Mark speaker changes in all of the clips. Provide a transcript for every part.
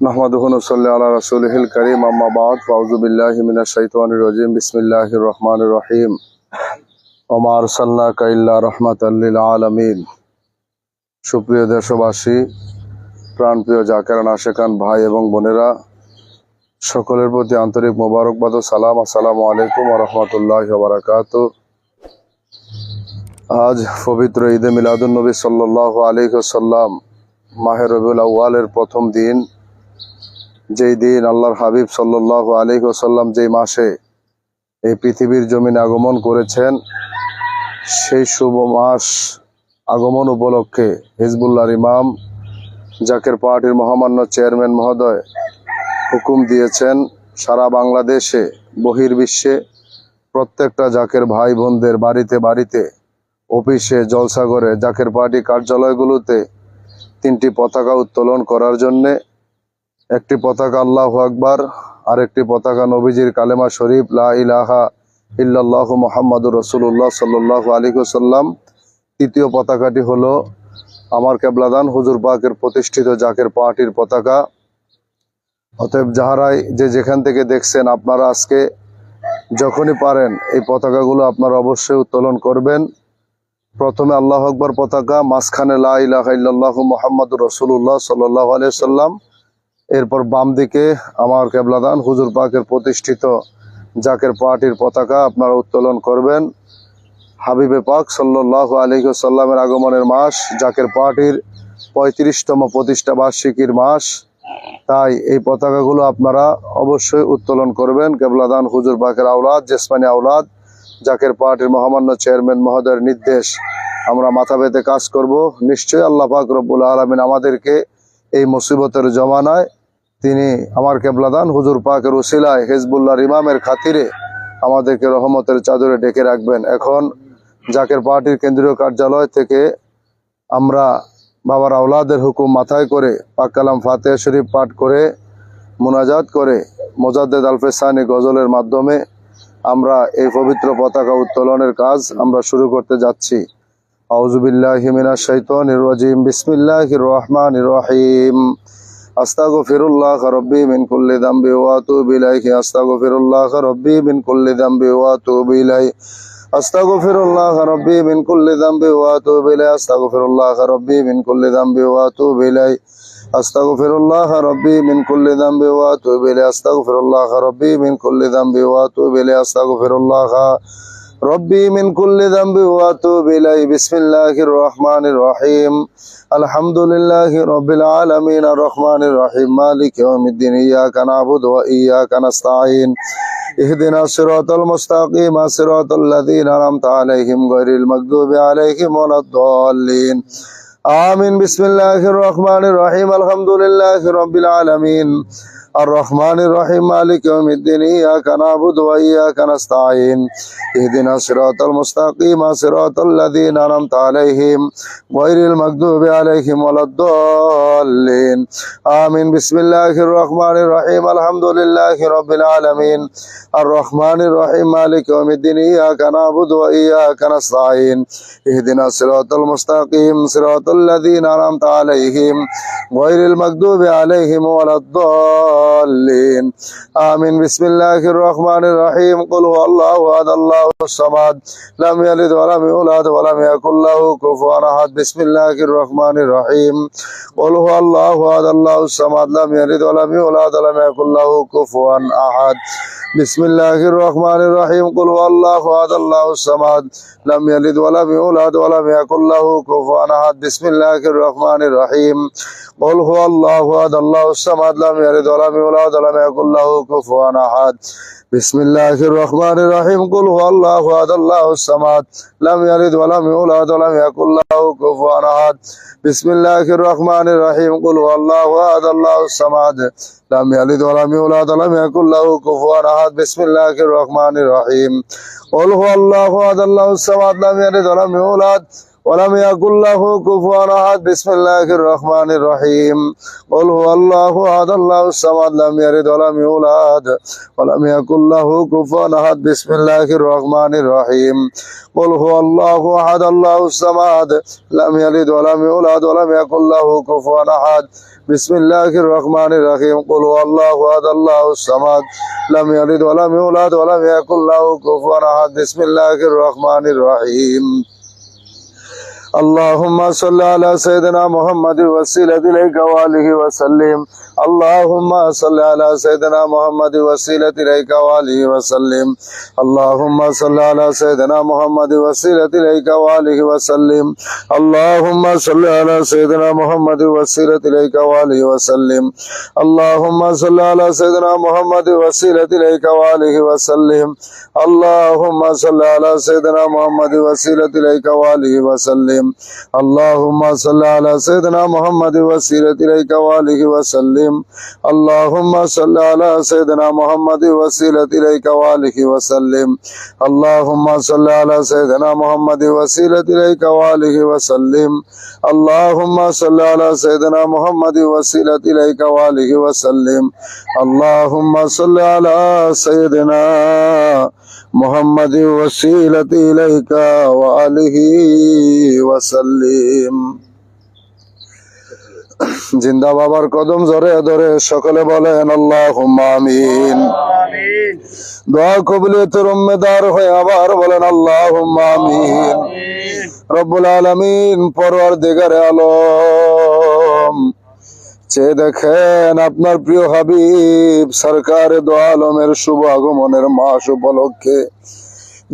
Speaker 1: नहमदुहु व नसल्ली अला रसूलिहिल करीम अम्मा बाद फाउज़ु बिल्लाहि मिनश शैतानिर रजीम बिस्मिल्लाहिर रहमानिर रहीम व मा अरसलनाका इल्ला रहमाताल लिल आलामीन। সুপ্রিয় দেশবাসী, প্রাণপ্রিয় জাকেরান আশেকান ভাই এবং বোনেরা, সকলের প্রতি আন্তরিক মোবারকবাদ ও সালাম। আসসালামু আলাইকুম ওয়া রাহমাতুল্লাহি ওয়া বারাকাতুহু। আজ পবিত্র ঈদে মিলাদুন নবী সাল্লাল্লাহু আলাইহি ওয়াসাল্লাম মাহে রবিউল আউয়ালের প্রথম দিন, যেই দিন আল্লাহর হাবিব সাল্লাল্লাহু আলাইহি ওয়াসাল্লাম যেই মাসে এই পৃথিবীর জমিনে আগমন করেছেন, সেই শুভ মাস আগমন উপলক্ষে হিজবুল্লাহর ইমাম জাকের পার্টির মহামান্য চেয়ারম্যান মহোদয় হুকুম দিয়েছেন সারা বাংলাদেশে বহির্বিশ্বে প্রত্যেকটা জাকের ভাই বোনদের বাড়িতে বাড়িতে, অফিসে, জলসাঘরে, জাকের পার্টি কার্যালয়গুলোতে 3টি পতাকা উত্তোলন করার জন্যে। একটি পতাকা আল্লাহু আকবার, আরেকটি পতাকা নবীজির কালেমা শরীফ লা ইলাহা ইল্লাল্লাহু মুহাম্মাদুর রাসূলুল্লাহ সাল্লাল্লাহু আলাইহি ওয়াসাল্লাম। তৃতীয় পতাকাটি হলো আমার কেবলাদান হুজুর পাকের প্রতিষ্ঠিত জাকের পার্টির পতাকা। অতএব যাহারাই যেখান থেকে দেখছেন, আপনারা আজকে যখনই পারেন এই পতাকাগুলো আপনারা অবশ্যই উত্তোলন করবেন। প্রথমে আল্লাহু আকবার পতাকা, মাঝখানে লা ইলাহা ইল্লাল্লাহু মুহাম্মাদুর রাসূলুল্লাহ সাল্লাল্লাহু আলাইহি ওয়াসাল্লাম, এরপর বাম দিকে আমার কেবলাদান হুজুর পাকের প্রতিষ্ঠিত জাকের পার্টির পতাকা আপনারা উত্তোলন করবেন। হাবিবে পাক সাল্লাল্লাহু আলাইহি ওয়াসাল্লামের আগমনের মাস, জাকের পার্টির 35তম প্রতিষ্ঠা বার্ষিকীর মাস, তাই এই পতাকাগুলো আপনারা অবশ্যই উত্তোলন করবেন। কেবলাদান হুজুর পাকের আওলাদ, জেসমানি আওলাদ, জাকের পার্টির মহামান্য চেয়ারম্যান মহোদয়ের নির্দেশ আমরা মাথা পেতে কাজ করব। নিশ্চয়ই আল্লাহ পাক রব্বুল আলামিন আমাদেরকে এই মুসিবতের জমানায় তিনি আমার কেবলাদান হুজুর পাকের উসিলায় হিজবুল্লাহর ইমামের খাতিরে আমাদেরকে রহমতের চাদরে ডেকে রাখবেন। এখন জাকের পার্টির কেন্দ্রীয় কার্যালয় থেকে আমরা বাবার আওলাদের হুকুম মাথায় করে পাক কালাম ফাতিহা শরীফ পাঠ করে মুনাজাত করে মোজাদ্দেদ আলফেসানি গজলের মাধ্যমে আমরা এই পবিত্র পতাকা উত্তোলনের কাজ আমরা শুরু করতে যাচ্ছি। আউযু বিল্লাহি মিনাশ শাইতানির রাজিম, বিসমিল্লাহির রহমানির রহিম। আস্তাগফিরুল্লাহ রাব্বি মিন কুল্লি যামবি ওয়া আতুবু ইলাইহি, আস্তাগফিরুল্লাহ রাব্বি মিন কুল্লি যামবি ওয়া আতুবু ইলাইহি, আস্তাগফিরুল্লাহ রাব্বি মিন কুল্লি যামবি ওয়া আতুবু ইলাইহি, আস্তাগফিরুল্লাহ রাব্বি মিন কুল্লি যামবি ওয়া আতুবু ইলাইহি, আস্তাগফিরুল্লাহ রাব্বি মিন কুল্লি যামবি ওয়া আতুবু ইলাইহি, আস্তাগফিরুল্লাহ রাব্বি মিন কুল্লি যামবি ওয়া আতুবু ইলাইহি, আস্তাগফিরুল্লাহ রাব্বি মিন কুল্লি যামবি ওয়া আতুবু ইলাইহি। বিসমিল্লাহির রহমানির রহিম। আলহামদুলিল্লাহি রাব্বিল আলামিন আর রহমানির রহিম মালিকি ইয়াউমিদ্দিন ইয়াকা না'বুদু ওয়া ইয়াকা নাস্তাঈন ইহদিনাস সিরাতাল মুস্তাকিম সিরাতাল লাযীনা আন'আমতা আলাইহিম গায়রিল মাগদুবি আলাইহিম ওয়ালাদ-দাল্লিন। আমিন। বিসমিল্লাহির রহমানির রহিম। আলহামদুলিল্লাহি রাব্বিল আলামিন আর রহমানির রহিম মালিকি ইয়াউমিদ্দিন ইয়াকা না'বুদু ওয়া ইয়াকা নাস্তাঈন ইহদিনাস সিরাতাল মুস্তাকিম সিরাতাল লাযীনা আন'আমতা আলাইহিম গায়রিল মাগদুবি আলাইহিম ওয়ালাদ-দাল্লিন। আমিন। বিসমিল্লাহির রহমানির রহিম। আলহামদুলিল্লাহি রাব্বিল আলামিন আর রহমানির রহিম মালিকি ইয়াউমিদ্দিন ইয়াকা না'বুদু ওয়া ইয়াকা নাস্তাঈন ইহদিনাস সিরাতাল মুস্তাকিম সিরাতাল লাযীনা আন'আমতা আলাইহিম গায়রিল মাগদুবি আলাইহিম ওয়ালাদ-দাল্লিন। আমিন। বিসমিল্লাহির রহমানির রহিম। কুল হুয়াল্লাহু আহাদ আল্লাহুস সামাদ লাম ইয়ালিদ ওয়া লাম ইউলাদ ওয়া লাম ইয়াকুল লাহু কুফুয়ান আহাদ। বিসমিল্লাহির রহমানির রহিম। কুল হুয়াল্লাহু আহাদ আল্লাহুস সামাদ লাম ইয়ালিদ ওয়া লাম ইউলাদ ওয়া লাম ইয়াকুল লাহু কুফুয়ান আহাদ। বিসমিল্লাহির রহমানির রহিম। কুল হুয়াল্লাহু আহাদ আল্লাহুস সামাদ লাম ইয়ালিদ ওয়া লাম ইউলাদ ওয়া লাম ইয়াকুল লাহু কুফুয়ান আহাদ। বিসমিল্লাহির রহমানির রহিম। কুল হুয়াল্লাহু আহাদ আল্লাহুস সামাদ লাম ইয়ালিদ ওয়া লাম ইউলাদ ওয়া লাম ইয়াকুল লাহু কুফুয়ান আহাদ। বিসমিল্লাহির রহমানির রহিম। কুল হুয়াল্লাহু আহাদ আল্লাহুস সামাদ লাম ইয়ালিদ ওয়া লাম ইউলাদ ওয়া লাম ইয়াকুল লাহু কুফুয়ান আহাদ। বিসমিল্লাহির রহমানির রহিম। কুল হুয়াল্লাহু আহাদ আল্লাহুস সামাদ লাম ইয়ালিদ ওয়া লাম ইউলাদ ওয়া লাম ইয়াকুল লাহু কুফুয়ান আহাদ। বিসমিল্লাহির রহমানির রহিম। কুল হুয়াল্লাহু আহাদ আল্লাহুস সামাদ লাম ইয়ালিদ ওয়া লাম ইউলাদ ولم يكن له كفوا أحد بسم الله الرحمن الرحيم قل هو الله أحد الله الصمد لم يلد ولم يولد ولم يكن له كفوا أحد بسم الله الرحمن الرحيم قل هو الله أحد الله الصمد لم يلد ولم يولد ولم يكن له كفوا أحد بسم الله الرحمن الرحيم قل هو الله أحد الله الصمد لم يلد ولم يولد ولم يكن له كفوا أحد بسم الله الرحمن الرحيم اللهم صل على سيدنا محمد وسيلة إليك وآله وسلم اللهم صل على سيدنا محمد وسيلة إليك وآله وسلم اللهم صل على سيدنا محمد وسيلة إليك وآله وسلم اللهم صل على سيدنا محمد وسيلة إليك وآله وسلم اللهم صل على سيدنا محمد وسيلة إليك وآله وسلم اللهم صل على سيدنا محمد وسيلة إليك وآله وسلم اللهم صل على سيدنا محمد وسيلة إليك وآله وسلم اللهم صل على سيدنا محمد وسيلة إليك وآله وسلم اللهم صل على سيدنا محمد وسيلة إليك وآله وسلم اللهم صل على سيدنا محمد وسيلة إليك وآله وسلم اللهم صل على سيدنا محمد وسيلة إليك وآله وسلم জিন্দা বাবার কদম ধরে ধরে সকলে বলেন আল্লাহুম্মা আমিন দোয়া কবুলিয়তের উম্মেদার হয়ে আবার বলেন আল্লাহুম্মা আমিন রব্বুল আলামিন পরওয়ারদিগারে আলম চেয়ে দেখেন আপনার প্রিয় হাবিব সরকারে দো আলমের শুভ আগমনের মাস উপলক্ষে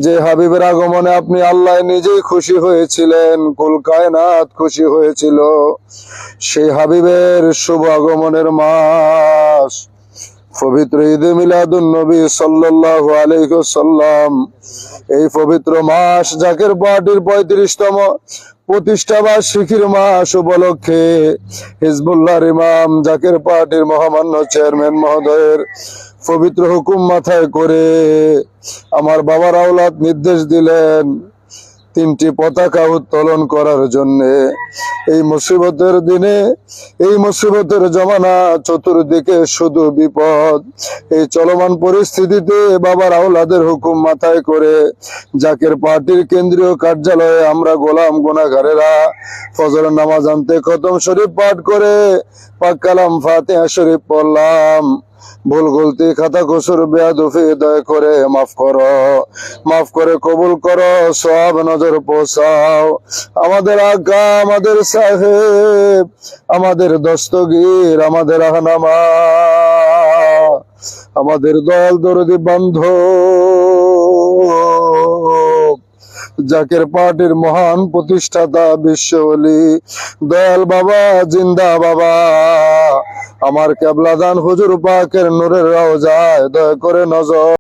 Speaker 1: যে হাবিবের আগমনে আপনি আল্লাহ নিজেই খুশি হয়েছিলেন, কুল কায়নাত খুশি হয়েছিল, সেই হাবিবের শুভ আগমনের মাস পবিত্র ঈদে মিলাদুন নবী সাল্লাল্লাহু আলাইহি ওয়াসাল্লাম। এই পবিত্র মাস জাকের পার্টির 35তম প্রতিষ্ঠা বার্ষিকীর মাস উপলক্ষে হিজবুল্লাহর ইমাম জাকের পার্টির মহামান্য চেয়ারম্যান মহোদয়ের পবিত্র হুকুম মাথায় করে আমার বাবার আওলাদ নির্দেশ দিলেন 3টি পতাকা উত্তোলন করার জন্য। এই মুসিবতের দিনে, এই মুসিবতের জমানা, চতুর্দিকে শুধু বিপদ, এই চলমান পরিস্থিতিতে বাবার আওলাদের হুকুম মাথায় করে জাকের পার্টির কেন্দ্রীয় কার্যালয়ে আমরা গোলাম গুনাহগারেরা ফজরের নামাজ আনতে খতম শরীফ পাঠ করে পাক কালাম ফাতিহা শরীফ পড়লাম। ভুল গলতি খাতা কসুর বেয়াদফি দয়া করে মাফ করো, মাফ করে কবুল করো, সওয়াব নজর পৌঁছাও। আমাদের আকা, আমাদের সাহেব, আমাদের দস্তগীর, আমাদের রাহনামা, আমাদের দয়াল দরদি বান্ধব জাকের পার্টির মহান প্রতিষ্ঠাতা বিশ্ব ওলি দয়াল বাবা জিন্দা বাবা আমার কেবলাদান হুজুর পাকের নূরের রওজায় দয়া করে নজর